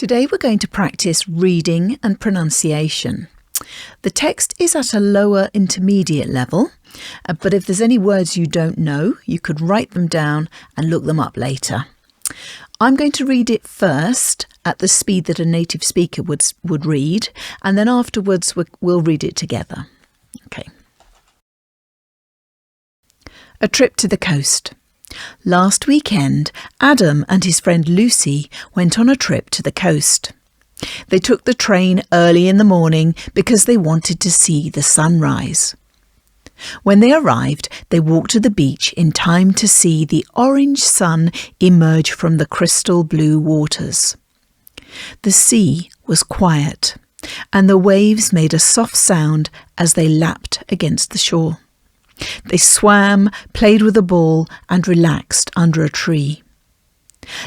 Today we're going to practice reading and pronunciation. The text is at a lower intermediate level, but if there's any words you don't know, you could write them down and look them up later. I'm going to read it first at the speed that a native speaker would read, and then afterwards we'll read it together. Okay. A trip to the coast. Last weekend, Adam and his friend Lucy went on a trip to the coast. They took the train early in the morning because they wanted to see the sunrise. When they arrived, they walked to the beach in time to see the orange sun emerge from the crystal blue waters. The sea was quiet, and the waves made a soft sound as they lapped against the shore. They swam, played with a ball, and relaxed under a tree.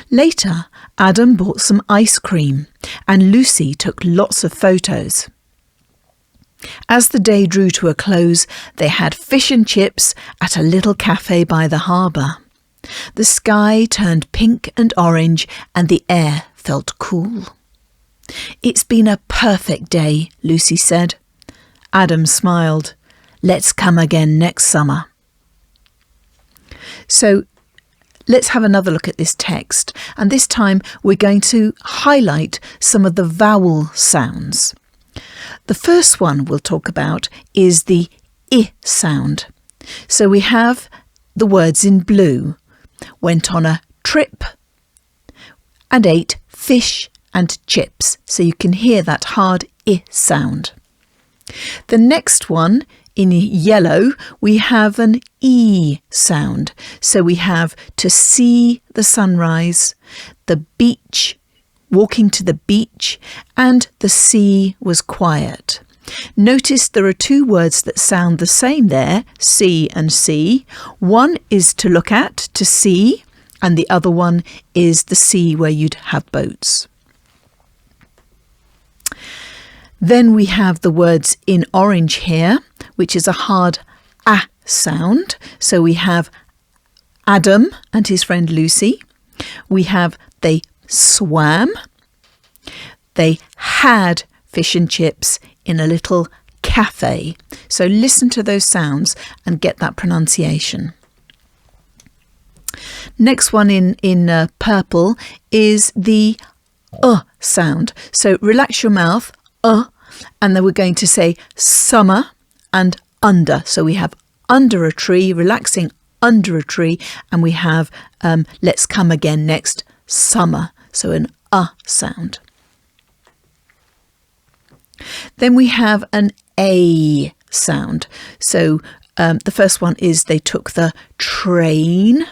Later, Adam bought some ice cream, and Lucy took lots of photos. As the day drew to a close, they had fish and chips at a little cafe by the harbour. The sky turned pink and orange, and the air felt cool. "It's been a perfect day," Lucy said. Adam smiled. "Let's come again next summer." So let's have another look at this text, and this time we're going to highlight some of the vowel sounds. The first one we'll talk about is the I sound. So we have the words in blue: went on a trip and ate fish and chips. So you can hear that hard I sound. The next one, in yellow, we have an E sound. So we have to see the sunrise, the beach, walking to the beach, and the sea was quiet. Notice there are two words that sound the same there, see and see. One is to look at, to see, and the other one is the sea where you'd have boats. Then we have the words in orange here, which is a hard A sound. So we have Adam and his friend Lucy. We have they swam. They had fish and chips in a little cafe. So listen to those sounds and get that pronunciation. Next one in purple is the sound. So relax your mouth, and then we're going to say summer and under. So we have under a tree, relaxing under a tree, and we have let's come again next summer. So an sound. Then we have an A sound. So the first one is they took the train.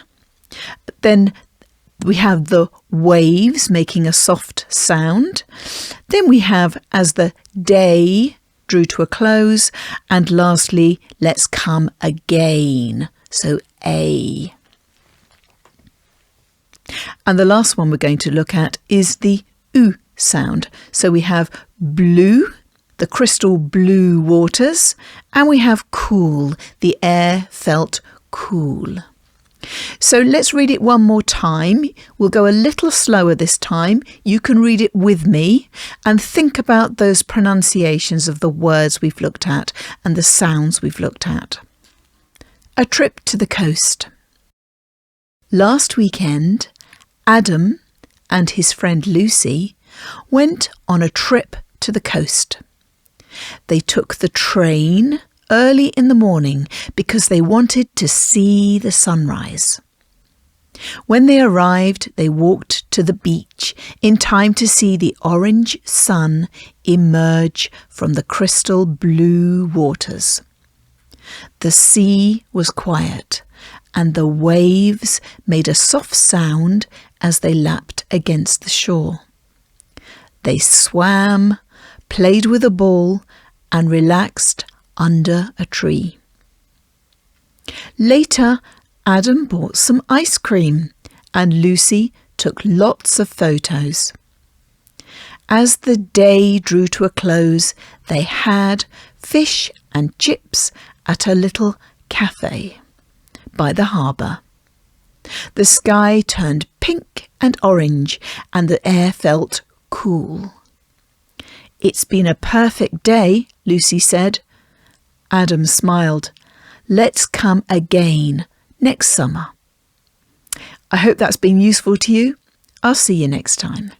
Then we have the waves making a soft sound. Then we have as the day drew to a close. And lastly, let's come again. So A. And the last one we're going to look at is the U sound. So we have blue, the crystal blue waters, and we have cool, the air felt cool. So let's read it one more time. We'll go a little slower this time. You can read it with me and think about those pronunciations of the words we've looked at and the sounds we've looked at. A trip to the coast. Last weekend, Adam and his friend Lucy went on a trip to the coast. They took the train early in the morning because they wanted to see the sunrise. When they arrived, they walked to the beach in time to see the orange sun emerge from the crystal blue waters. The sea was quiet, and the waves made a soft sound as they lapped against the shore. They swam, played with a ball, and relaxed under a tree. Later, Adam bought some ice cream, and Lucy took lots of photos. As the day drew to a close, they had fish and chips at a little cafe by the harbour. The sky turned pink and orange, and the air felt cool. It's been a perfect day, Lucy said. Adam smiled. Let's come again next summer. I hope that's been useful to you. I'll see you next time.